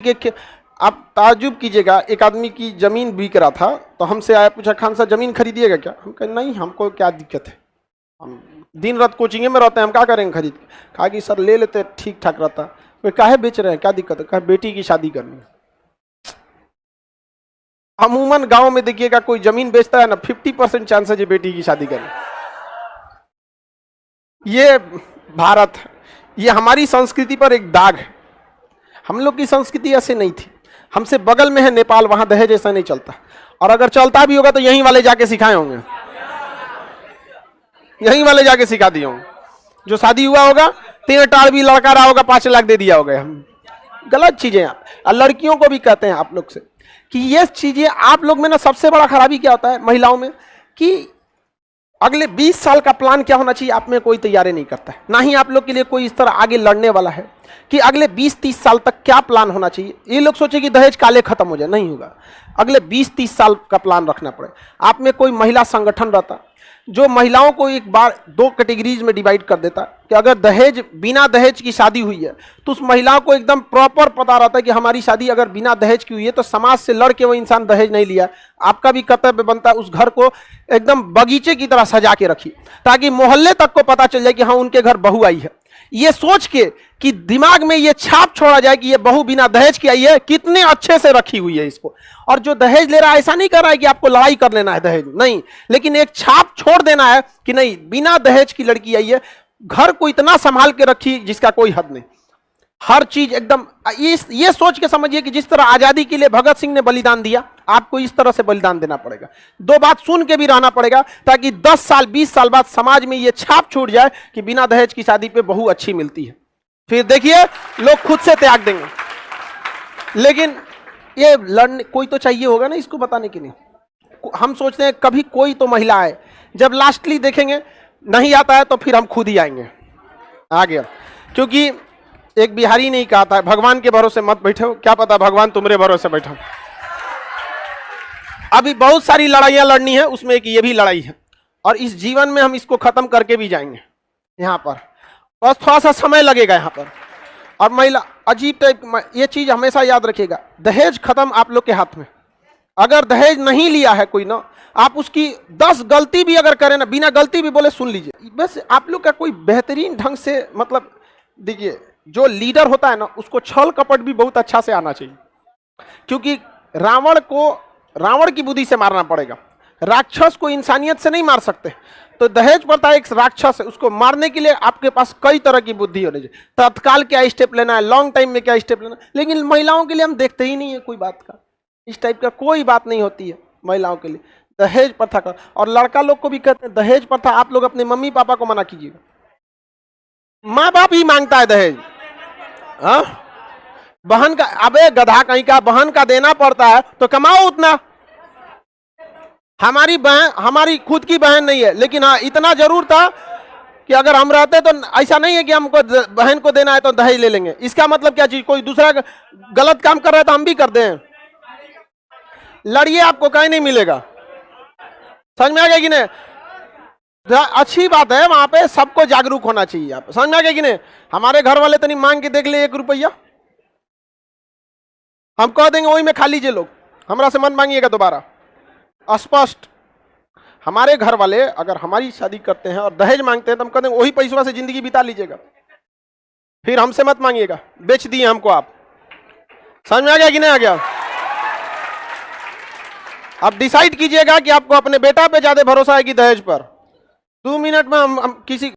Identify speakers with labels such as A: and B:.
A: कि आप ताज्जुब कीजिएगा, एक आदमी की जमीन बिक रहा था तो हमसे आया, पूछा खान साहब जमीन खरीदिएगा क्या? हम कहे नहीं, हमको क्या दिक्कत है, हम दिन रात कोचिंग में रहते हैं, हम क्या करेंगे खरीद के? कहा कि सर ले लेते ठीक ठाक रहता। वे काहे बेच रहे हैं, क्या दिक्कत है? कहा बेटी की शादी करनी है। अमूमन गांव में देखिएगा कोई जमीन बेचता है ना, 50% चांस है बेटी की शादी करनी। ये भारत है, ये हमारी संस्कृति पर एक दाग है। हम लोग की संस्कृति ऐसे नहीं थी। हमसे बगल में है नेपाल, वहां दहेज ऐसा नहीं चलता, और अगर चलता भी होगा तो यहीं वाले जाके सिखाए होंगे, यहीं वाले जाके सिखा दिए होंगे। जो शादी हुआ होगा 3 टाड़ भी लड़का रहा होगा, 5 लाख दे दिया होगा। हम गलत चीजें हैं। और लड़कियों को भी कहते हैं आप लोग से कि ये चीजें आप लोग में ना, सबसे बड़ा खराबी क्या होता है महिलाओं में, कि अगले 20 साल का प्लान क्या होना चाहिए, आप में कोई तैयारी नहीं करता है। ना ही आप लोग के लिए कोई इस तरह आगे लड़ने वाला है कि अगले 20-30 साल तक क्या प्लान होना चाहिए। ये लोग सोचे कि दहेज काले खत्म हो जाए, नहीं होगा। अगले 20-30 साल का प्लान रखना पड़े। आप में कोई महिला संगठन रहता जो महिलाओं को एक बार 2 कैटेगरीज में डिवाइड कर देता कि अगर दहेज, बिना दहेज की शादी हुई है तो उस महिला को एकदम प्रॉपर पता रहता है कि हमारी शादी अगर बिना दहेज की हुई है तो समाज से लड़ के वो इंसान दहेज नहीं लिया। आपका भी कर्तव्य बनता है उस घर को एकदम बगीचे की तरह सजा के रखिए, ताकि मोहल्ले तक को पता चल जाए कि हाँ उनके घर बहू आई है। ये सोच के कि दिमाग में ये छाप छोड़ा जाए कि ये बहू बिना दहेज की आई है, कितने अच्छे से रखी हुई है इसको। और जो दहेज ले रहा है ऐसा नहीं कर रहा है कि आपको लड़ाई कर लेना है दहेज, नहीं, लेकिन एक छाप छोड़ देना है कि नहीं बिना दहेज की लड़की आई है, घर को इतना संभाल के रखी जिसका कोई हद नहीं। हर चीज एकदम ये सोच के समझिए कि जिस तरह आजादी के लिए भगत सिंह ने बलिदान दिया, आपको इस तरह से बलिदान देना पड़ेगा। 2 बात सुन के भी रहना पड़ेगा, ताकि 10 साल 20 साल बाद समाज में ये छाप छूट जाए कि बिना दहेज की शादी पे बहू अच्छी मिलती है। फिर देखिए लोग खुद से त्याग देंगे। लेकिन ये लड़ने कोई तो चाहिए होगा ना इसको बताने के लिए। हम सोचते हैं कभी कोई तो महिला आए, जब लास्टली देखेंगे नहीं आता है तो फिर हम खुद ही आएंगे। आ गया, क्योंकि एक बिहारी ने कहा था भगवान के भरोसे मत बैठो, क्या पता भगवान तुम्हारे भरोसे बैठा। अभी बहुत सारी लड़ाइयां लड़नी है, उसमें एक ये भी लड़ाई है, और इस जीवन में हम इसको खत्म करके भी जाएंगे। यहाँ पर बस थोड़ा सा समय लगेगा यहाँ पर। और महिला अजीब टाइप, ये चीज हमेशा याद रखिएगा, दहेज खत्म आप लोग के हाथ में। अगर दहेज नहीं लिया है कोई ना, आप उसकी 10 गलती भी अगर करें ना, बिना गलती भी बोले सुन लीजिए। बस आप लोग का कोई बेहतरीन ढंग से, मतलब देखिए जो लीडर होता है ना, उसको छल कपट भी बहुत अच्छा से आना चाहिए, क्योंकि रावण को रावण की बुद्धि से मारना पड़ेगा, राक्षस को इंसानियत से नहीं मार सकते। तो दहेज प्रथा एक राक्षस है, उसको मारने के लिए आपके पास कई तरह की बुद्धि होनी चाहिए। तत्काल क्या स्टेप लेना है, लॉन्ग टाइम में क्या स्टेप लेना है। लेकिन महिलाओं के लिए हम देखते ही नहीं है कोई बात का, इस टाइप का कोई बात नहीं होती है महिलाओं के लिए। दहेज प्रथा का, और लड़का लोग को भी कहते हैं दहेज प्रथा आप लोग अपने मम्मी पापा को मना कीजिएगा। माँ बाप ही मांगता है दहेज। हाँ, बहन का, अबे गधा कहीं का, बहन का देना पड़ता है तो कमाओ उतना। हमारी बहन, हमारी खुद की बहन नहीं है, लेकिन हाँ इतना जरूर था कि अगर हम रहते तो ऐसा नहीं है कि हमको बहन को देना है तो दहेज ले लेंगे। इसका मतलब क्या चीज, कोई दूसरा गलत काम कर रहा है तो हम भी कर दें। लड़िए, आपको कहीं नहीं मिलेगा। समझ में आ गया कि नहीं? अच्छी बात है, वहां पे सबको जागरूक होना चाहिए। आप समझ में आ गया कि नहीं? हमारे घर वाले तनी मांग के देख ले 1 रुपया, हम कह देंगे वही में खा लीजिए लोग, हमरा से मत मांगिएगा दोबारा। स्पष्ट, हमारे घर वाले अगर हमारी शादी करते हैं और दहेज मांगते हैं तो हम कहते हैं वही पैसों से जिंदगी बिता लीजिएगा, फिर हमसे मत मांगिएगा, बेच दिए हमको आप। समझ में आ गया कि नहीं आ गया? अब डिसाइड कीजिएगा कि आपको अपने बेटा पे ज्यादा भरोसा है कि दहेज पर। 2 मिनट में हम किसी